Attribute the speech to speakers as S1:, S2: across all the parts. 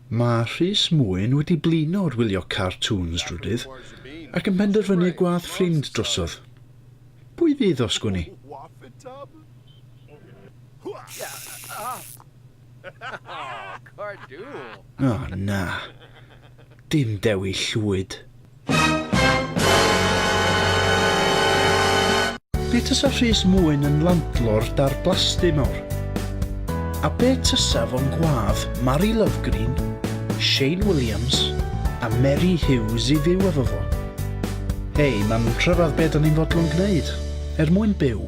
S1: Mae Rhys Mwyn wedi blino o'r wylio cartoons drwydydd ac yn penderfynu gwadd ffrind drosodd. Pwy fydd o sgwni? O na, dim dewi llwyd. Be tysa Rhys Mwyn yn landlord ar blasty mawr? A be tysa fo'n gwadd Mary Lovegreen, Shane Williams a Mary Hughes I fyw efo fo? Hei, mae'n tryfad be da ni'n fodlon gwneud, Mwyn Byw.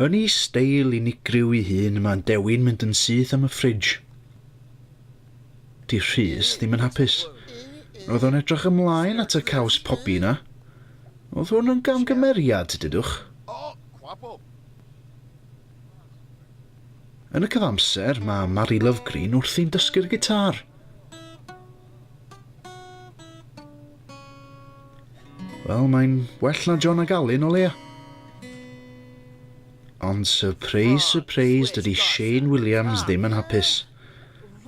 S1: Yn ei steil unigryw I hun, mae'n Dewin mynd yn syth am y ffridge. Di Rhys ddim yn hapus. Oedd o'n edrych ymlaen at y caws pobi na. Oedd hwn yn gamgymeriad, dydwch. Yn y cyfamser, mae Mary Lovegreen wrthi'n dysgu'r gitar. Wel, mae'n well na John ag Alun o leia. Ond surprise, surprise, dydy Shane Williams ddim yn hapus.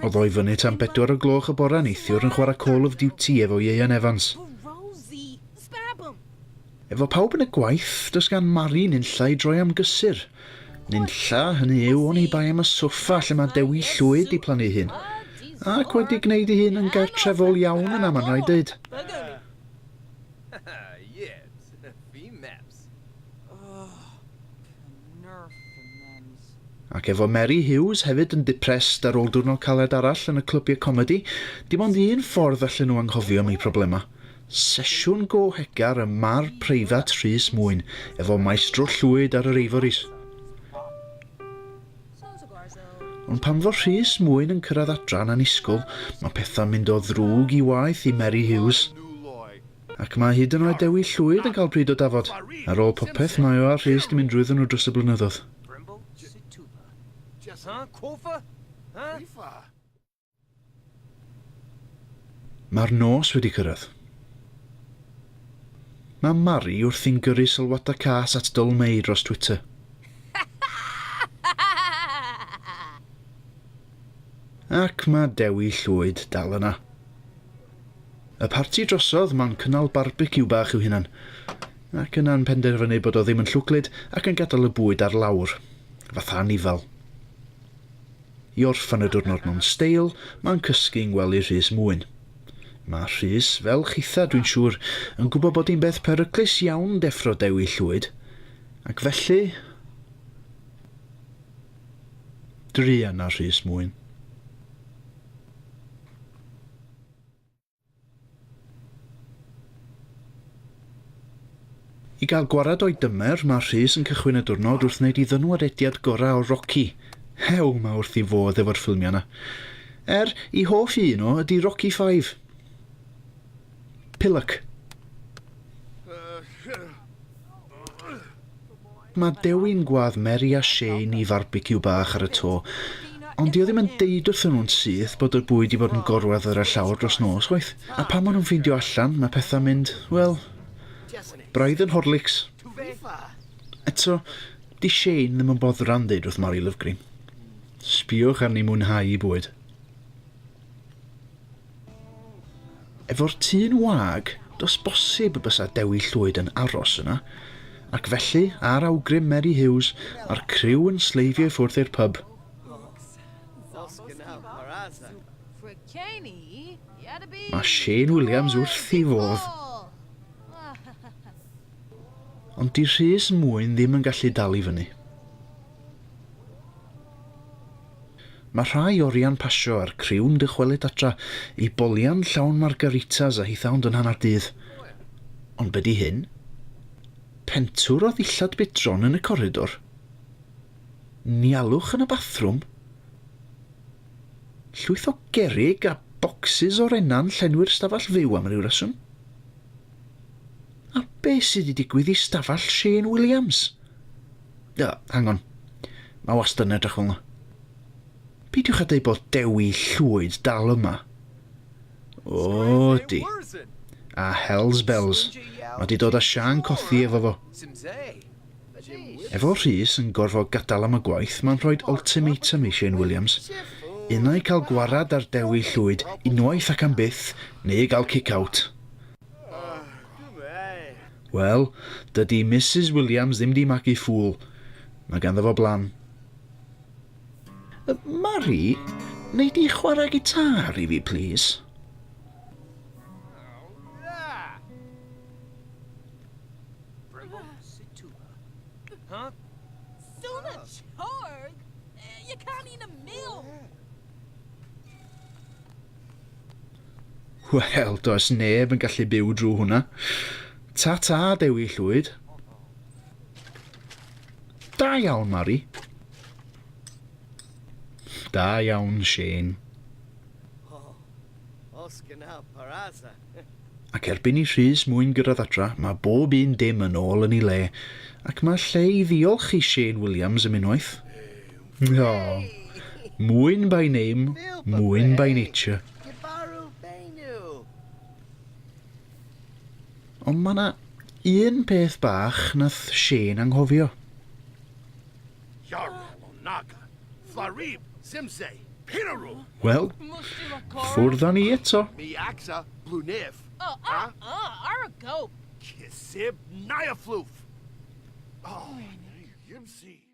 S1: Oedd o'i fyny tan 4 o gloch y bore neithiwr yn chwarae Call of Duty efo Ieuan Evans. Efo pawb yn y gwaith, does gan Mary nunlla I droi am gysur. Nunlla hynny yw o'n I bai am y soffa lle mae dewi llwyd I plannu hyn. Ac wedi gwneud I hyn yn gartrefol iawn yna ma'n rhaid dweud. Ac efo Mary Hughes hefyd yn depressed ar ôl diwrnod caled arall yn y clwbiau comedi, dim ond un ffordd allan nhw anghofio am ei problema. Sesiwn go hegar y mar preifat Rhys Mwyn, efo maestro llwyd ar yr Eiforis. Ond pan fo Rhys Mwyn yn cyrraedd adran anisgwl, mae pethau'n mynd o ddrwg I waith I Mary Hughes. Ac mae hyd yn oed dewi llwyd yn cael pryd o dafod. Ar ôl popeth mae o a Rhys di mynd drwyddyn nhw dros y blynyddoedd. Mae'r nos wedi cyrraedd. Mae Mary wrthi'n gyrru sylwadau cas at Dol May dros Twitter. Ac mae dewi llwyd dal yna. Y parti drosodd mae'n cynnal barbecue bach i'w hunan, ac yna'n penderfynu bod o ddim yn llwglyd ac yn gadael y bwyd ar lawr, fatha nifal. I orffan y diwrnod mewn steil, mae'n cysgu'n gwely Rhys Mwyn. Mae Rhys, fel chitha dwi'n siŵr, yn gwybod bod hi'n beth peryclus iawn deffro dewi llwyd, ac felly... Druan ar Rhys Mwyn. I gael gwarad o'i dymer, mae Rhys yn cychwyn y diwrnod wrth wneud I ddynwarediad gorau o Rocky. Hew mae wrth I fodd efo'r ffilmio yna. I hoff un o ydy Rocky 5. Pillock. Mae Dewi'n gwadd Mary a Shane I barbecue bach ar y to, ond di o ddim yn deud wrthyn nhw'n syth bod y bwyd I bod yn gorwedd ar y llawr dros nos, waith. A pan maen nhw'n ffeindio allan, mae pethau mynd, wel, braidd yn Horlicks. Eto, di Shane ddim yn boddran am ddeud wrth Mary Lovegreen. Sbiwch arni mwynhau I bwyd. Efo'r tŷ'n wag, does bosib y bysa dewi llwyd yn aros yna, ac felly, ar awgrym Mary Hughes, mae'r criw yn sleifio I ffwrdd i'r pub. Mae Shane Williams wrth I fodd. Ond di Rhys Mwyn ddim yn gallu dal I fyny. Mae rhai orian pasio ar criw'n dychwelyd atra I bolian llawn margaritas a hithawnd yn hanner dydd. Ond be di hyn? Pentwr o ddillad bitron yn y corridor. Nialwch yn y bathrwm. Llwyth o gerig a bocsys o renan llenwi'r stafall fyw am ryw reswm. A be sydd wedi digwydd I stafall Shane Williams? Hang on. Mae wastad yn edrych fel yna. Peidiwch â dweud bod dewi llwyd dal yma. O, di. a hells bells. Mae di dod â Sian cothi efo fo. Efo Rhys yn gorfod gadael am y gwaith, mae'n rhoi ultimatum i Shane Williams. Unai cael gwarad ar dewi llwyd unwaith ac am byth, neu gael kick-out. Wel, dydy Mrs Williams ddim di magu ffŵl. Mae ganddo fo blan. Mari, wnei di chwarae gitar i fi, please? Wel, does neb yn gallu byw drwy hwnna. Ta-ta, dewi llwyd. Da iawn, Mari. Da iawn, Shane. Ac erbyn i Rhys Mwyn gyrraedd adra, mae bob un dim yn ôl yn ei le, ac mae lle i ddiolch i Shane Williams am unwaith. Oh, Mwyn by name, Mwyn by nature. Ond mae yna un peth bach nath Shane anghofio. Wel, ffwrdd â ni eto.
S2: Bosib,